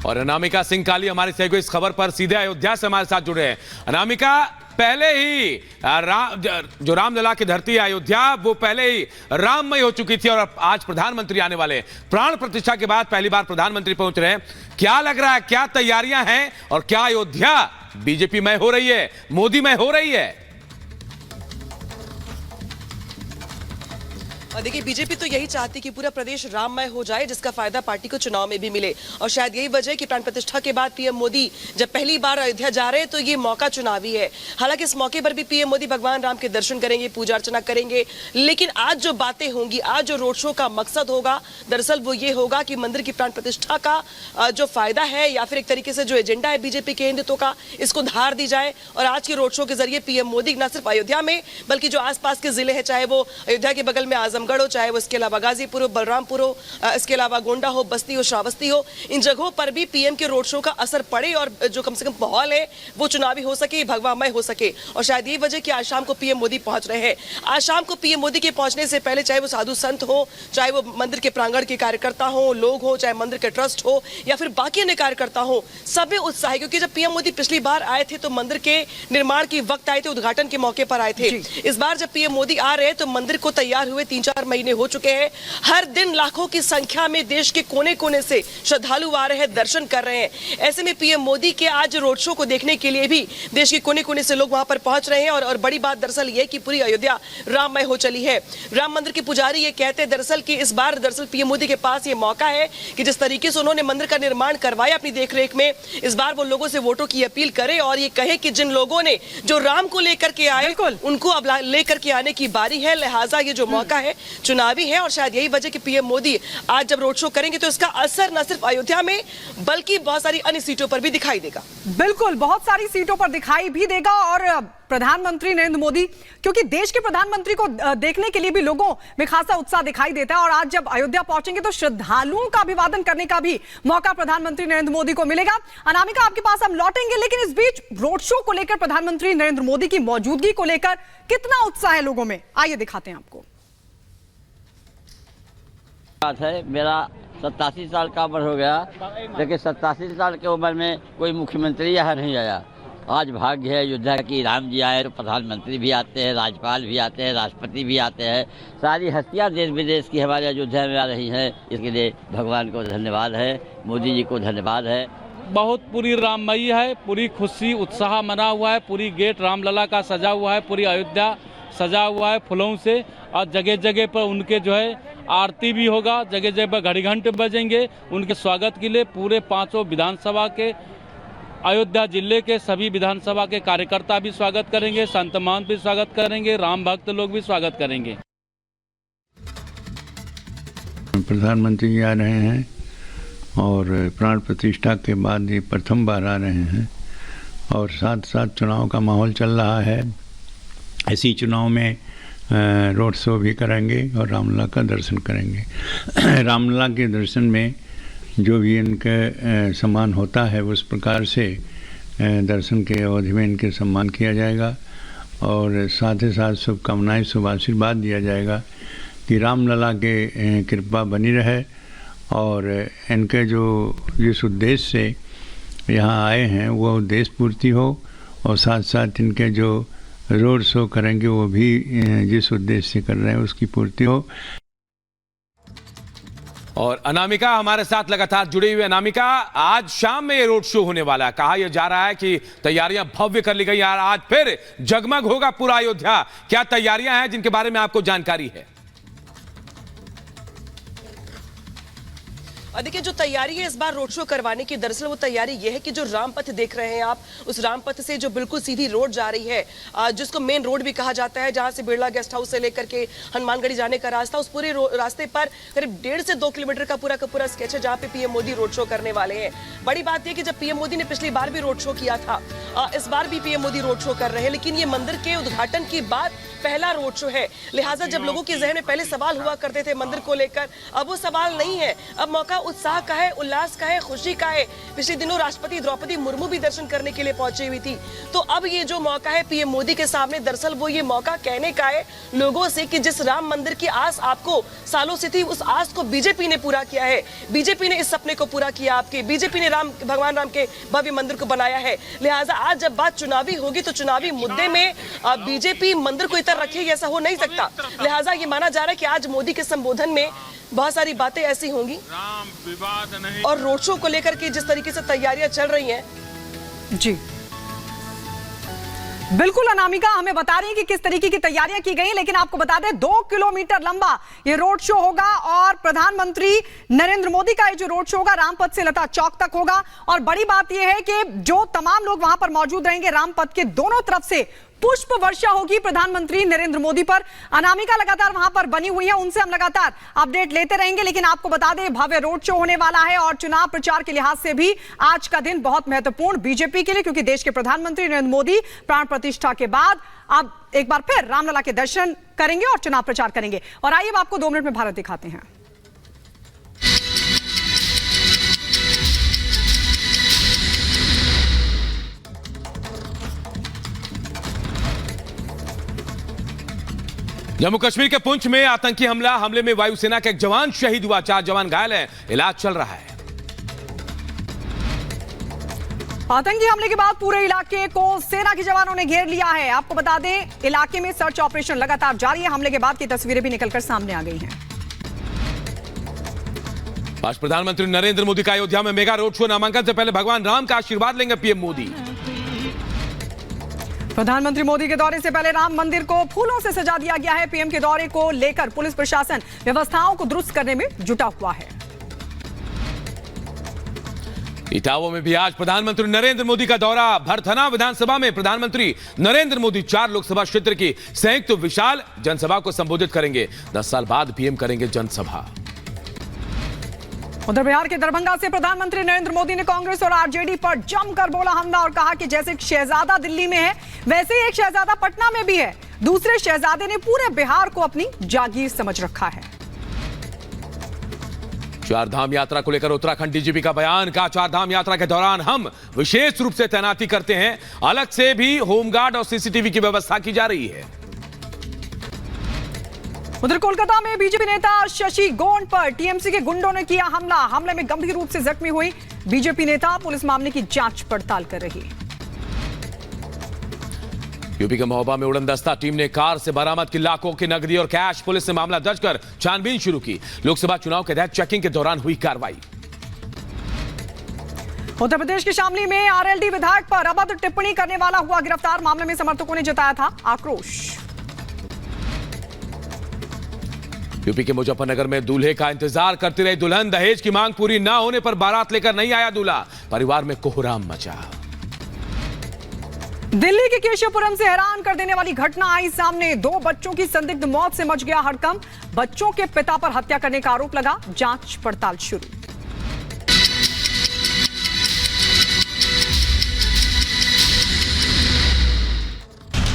और अनामिका सिंह काली हमारे सहयोगी इस खबर पर सीधे अयोध्या से हमारे साथ जुड़े हैं। अनामिका, पहले ही जो रामलला की धरती है अयोध्या, वो पहले ही राममय हो चुकी थी और आज प्रधानमंत्री आने वाले हैं। प्राण प्रतिष्ठा के बाद पहली बार प्रधानमंत्री पहुंच रहे हैं। क्या लग रहा है, क्या तैयारियां हैं और क्या अयोध्या बीजेपी मय हो रही है, मोदी मय हो रही है? और देखिए, बीजेपी तो यही चाहती कि पूरा प्रदेश राममय हो जाए, जिसका फायदा पार्टी को चुनाव में भी मिले। और शायद यही वजह है कि प्राण प्रतिष्ठा के बाद पीएम मोदी जब पहली बार अयोध्या जा रहे हैं तो ये मौका चुनावी है। हालांकि इस मौके पर भी पीएम मोदी भगवान राम के दर्शन करेंगे, पूजा अर्चना करेंगे, लेकिन आज जो बातें होंगी, आज जो रोड शो का मकसद होगा, दरअसल वो ये होगा कि मंदिर की प्राण प्रतिष्ठा का जो फायदा है या फिर एक तरीके से जो एजेंडा है बीजेपी के हिंदुत्व का, इसको धार दी जाए। और आज के रोड शो के जरिए पीएम मोदी न सिर्फ अयोध्या में बल्कि जो आसपास के जिले हैं, चाहे वो अयोध्या के बगल में आजमगढ़ हो, चाहे वो इसके अलावा गाजीपुर हो, बलरामपुर हो, इसके अलावा गोंडा हो, बस्ती हो, श्रावस्ती हो, इन जगहों पर भी पीएम के रोड शो का असर पड़े और जो कम से कम माहौल है वो चुनावी हो सके, भगवामय हो सके। और शायद यही वजह कि आज शाम को पीएम मोदी पहुंच रहे हैं। आज शाम को पीएम मोदी के पहुंचने से पहले चाहे वो साधु संत हो, चाहे वो मंदिर के प्रांगण के कार्यकर्ता हो, लोग हो, चाहे मंदिर के ट्रस्ट हो या फिर बाकी अन्य कार्यकर्ता हो, सभी उत्साह है। क्योंकि जब पीएम मोदी पिछली बार आए थे तो मंदिर के निर्माण के वक्त आए थे, उद्घाटन के मौके पर आए थे। इस बार जब पीएम मोदी आ रहे हैं तो मंदिर को तैयार हुए 3-4 महीने हो चुके हैं। हर दिन लाखों की संख्या में देश के कोने कोने से श्रद्धालु आ रहे हैं, दर्शन कर रहे हैं। ऐसे में पीएम मोदी के आज रोड शो को देखने के लिए भी देश के कोने कोने से लोग वहां पर पहुंच रहे हैं। और बड़ी बात दरअसल ये कि पूरी अयोध्या राममय हो चली है। राम मंदिर के पुजारी ये कहते हैं दरअसल कि इस बार दरअसल पीएम मोदी के पास ये मौका है कि जिस तरीके से उन्होंने मंदिर का निर्माण करवाया अपनी देखरेख में, इस बार वो लोगों से वोटों की अपील करे और ये कहे कि जिन लोगों ने जो राम को लेकर के आए उनको अब लेकर के आने की बारी है। लिहाजा ये जो मौका है चुनावी है और शायद यही वजह कि पीएम मोदी आज जब रोड शो करेंगे तो इसका असर न सिर्फ अयोध्या में बल्कि बहुत सारी अन्य सीटों पर भी दिखाई देगा। बिल्कुल, बहुत सारी सीटों पर दिखाई भी देगा। और प्रधानमंत्री नरेंद्र मोदी, क्योंकि देश के प्रधानमंत्री को देखने के लिए भी लोगों में खासा उत्साह दिखाई देता है और आज जब अयोध्या पहुंचेंगे तो श्रद्धालुओं का अभिवादन करने का भी मौका प्रधानमंत्री नरेंद्र मोदी को मिलेगा। अनामिका, आपके पास हम लौटेंगे, लेकिन इस बीच रोड शो को लेकर प्रधानमंत्री नरेंद्र मोदी की मौजूदगी को लेकर कितना उत्साह है लोगों में, आइए दिखाते हैं आपको। बात है, मेरा 87 साल का उम्र हो गया, लेकिन 87 साल की उम्र में कोई मुख्यमंत्री यहाँ नहीं आया। आज भाग्य है अयोध्या की, राम जी आए तो प्रधानमंत्री भी आते हैं, राज्यपाल भी आते हैं, राष्ट्रपति भी आते हैं, सारी हस्तियाँ देश विदेश की हमारे अयोध्या में आ रही हैं। इसके लिए भगवान को धन्यवाद है, मोदी जी को धन्यवाद है। बहुत पूरी राममयी है, पूरी खुशी उत्साह मना हुआ है, पूरी गेट रामलला का सजा हुआ है, पूरी अयोध्या सजा हुआ है फूलों से और जगह जगह पर उनके जो है आरती भी होगा, जगह जगह पर घड़ी घंटे बजेंगे। उनके स्वागत के लिए पूरे 5 विधानसभा के, अयोध्या जिले के सभी विधानसभा के कार्यकर्ता भी स्वागत करेंगे, संत महंत भी स्वागत करेंगे, राम भक्त लोग भी स्वागत करेंगे। प्रधानमंत्री जी आ रहे हैं और प्राण प्रतिष्ठा के बाद ये प्रथम बार आ रहे हैं और साथ साथ चुनाव का माहौल चल रहा है। इसी चुनाव में रोड शो भी करेंगे और रामलला का दर्शन करेंगे। रामलला के दर्शन में जो भी इनके सम्मान होता है उस प्रकार से दर्शन के अवधि में इनके सम्मान किया जाएगा और साथ ही साथ शुभकामनाएं, शुभ आशीर्वाद दिया जाएगा कि रामलला के कृपा बनी रहे और इनके जो जिस उद्देश्य से यहाँ आए हैं वो उद्देश्य पूर्ति हो और साथ साथ इनके जो रोड शो करेंगे वो भी जिस उद्देश्य से कर रहे हैं उसकी पूर्ति हो। और अनामिका हमारे साथ लगातार जुड़ी हुई। अनामिका, आज शाम में ये रोड शो होने वाला है, कहा यह जा रहा है कि तैयारियां भव्य कर ली गई। यार आज फिर जगमग होगा पूरा अयोध्या, क्या तैयारियां हैं जिनके बारे में आपको जानकारी है? और देखिए, जो तैयारी है इस बार रोड शो करवाने की, दरअसल वो तैयारी ये है कि जो रामपथ देख रहे हैं आप, उस रामपथ से जो बिल्कुल सीधी रोड जा रही है, जिसको मेन रोड भी कहा जाता है, जहां से बिरला गेस्ट हाउस से लेकर के हनुमानगढ़ी जाने का रास्ता, उस पूरे रास्ते पर करीब 1.5 से 2 किलोमीटर का पूरा स्केच है जहां पे पीएम मोदी रोड शो करने वाले हैं। बड़ी बात यह कि जब पीएम मोदी ने पिछली बार भी रोड शो किया था, इस बार भी पीएम मोदी रोड शो कर रहे हैं, लेकिन ये मंदिर के उद्घाटन के बाद पहला रोड शो है, लिहाजा जब लोगों के जहन में पहले सवाल हुआ करते थे मंदिर को लेकर, अब वो सवाल नहीं है। अब मौका उत्साह का है, उल्लास का है, खुशी का है। पिछले दिनों राष्ट्रपति द्रौपदी मुर्मू भी दर्शन करने के लिए पहुंची हुई थी। तो अब ये जो मौका है पीएम मोदी के सामने, दरअसल वो ये मौका कहने का है लोगों से कि जिस राम मंदिर की आस आपको सालों से थी, उस आस को बीजेपी ने पूरा किया है। बीजेपी ने इस सपने को पूरा किया आपके। बीजेपी ने भगवान राम के भव्य मंदिर को बनाया है। लिहाजा आज जब बात चुनावी होगी तो चुनावी मुद्दे में बीजेपी मंदिर को इतर रखेगी, ऐसा हो नहीं सकता। लिहाजा ये माना जा रहा है कि आज मोदी के संबोधन में बहुत सारी बातें ऐसी होंगी और रोड शो को लेकर के जिस तरीके से तैयारियां चल रही हैं। जी बिल्कुल अनामिका हमें बता रही है कि किस तरीके की तैयारियां की गई, लेकिन आपको बता दें 2 किलोमीटर लंबा ये रोड शो होगा और प्रधानमंत्री नरेंद्र मोदी का ये जो रोड शो होगा रामपथ से लता चौक तक होगा। और बड़ी बात यह है कि जो तमाम लोग वहां पर मौजूद रहेंगे, रामपथ के दोनों तरफ से पुष्प वर्षा होगी प्रधानमंत्री नरेंद्र मोदी पर। अनामिका लगातार वहां पर बनी हुई है, उनसे हम लगातार अपडेट लेते रहेंगे। लेकिन आपको बता दें भव्य रोड शो होने वाला है और चुनाव प्रचार के लिहाज से भी आज का दिन बहुत महत्वपूर्ण बीजेपी के लिए, क्योंकि देश के प्रधानमंत्री नरेंद्र मोदी प्राण प्रतिष्ठा के बाद अब एक बार फिर रामलला के दर्शन करेंगे और चुनाव प्रचार करेंगे। और आइए आपको 2 मिनट में भारत दिखाते हैं। जम्मू कश्मीर के पुंछ में आतंकी हमले में वायुसेना का एक जवान शहीद हुआ, 4 जवान घायल हैं, इलाज चल रहा है। आतंकी हमले के बाद पूरे इलाके को सेना के जवानों ने घेर लिया है। आपको बता दें इलाके में सर्च ऑपरेशन लगातार जारी है। हमले के बाद की तस्वीरें भी निकलकर सामने आ गई हैं। आज प्रधानमंत्री नरेंद्र मोदी का अयोध्या में मेगा रोड शो। नामांकन से पहले भगवान राम का आशीर्वाद लेंगे पीएम मोदी। प्रधानमंत्री मोदी के दौरे से पहले राम मंदिर को फूलों से सजा दिया गया है। पीएम के दौरे को लेकर पुलिस प्रशासन व्यवस्थाओं को दुरुस्त करने में जुटा हुआ है। इटावा में भी आज प्रधानमंत्री नरेंद्र मोदी का दौरा। भरथना विधानसभा में प्रधानमंत्री नरेंद्र मोदी 4 लोकसभा क्षेत्र की संयुक्त विशाल जनसभा को संबोधित करेंगे। 10 साल बाद पीएम करेंगे जनसभा। उधर बिहार के दरभंगा से प्रधानमंत्री नरेंद्र मोदी ने कांग्रेस और आरजेडी पर जमकर बोला हमला और कहा कि जैसे एक शहजादा दिल्ली में है वैसे ही एक शहजादा पटना में भी है। दूसरे शहजादे ने पूरे बिहार को अपनी जागीर समझ रखा है। 4 धाम यात्रा को लेकर उत्तराखंड डीजीपी का बयान। कहा 4 धाम यात्रा के दौरान हम विशेष रूप से तैनाती करते हैं, अलग से भी होमगार्ड और सीसीटीवी की व्यवस्था की जा रही है। उधर कोलकाता में बीजेपी नेता शशि गोंड पर टीएमसी के गुंडों ने किया हमला। हमले में गंभीर रूप से जख्मी हुई बीजेपी नेता। पुलिस मामले की जांच पड़ताल कर रही है। यूपी के महोबा में उड़नदस्ता टीम ने कार से बरामद की लाखों की नकदी और कैश। पुलिस ने मामला दर्ज कर छानबीन शुरू की। लोकसभा चुनाव के तहत चेकिंग के दौरान हुई कार्रवाई। उत्तर प्रदेश के शामली में आरएलडी विधायक पर अभद्र टिप्पणी करने वाला हुआ गिरफ्तार। मामले में समर्थकों ने जताया था आक्रोश। यूपी के मुजफ्फरनगर में दूल्हे का इंतजार करती रही दुल्हन। दहेज की मांग पूरी ना होने पर बारात लेकर नहीं आया दूल्हा। परिवार में कोहराम मचा। दिल्ली के केशवपुरम से हैरान कर देने वाली घटना आई सामने। 2 बच्चों की संदिग्ध मौत से मच गया हड़कंप। बच्चों के पिता पर हत्या करने का आरोप लगा। जांच पड़ताल शुरू।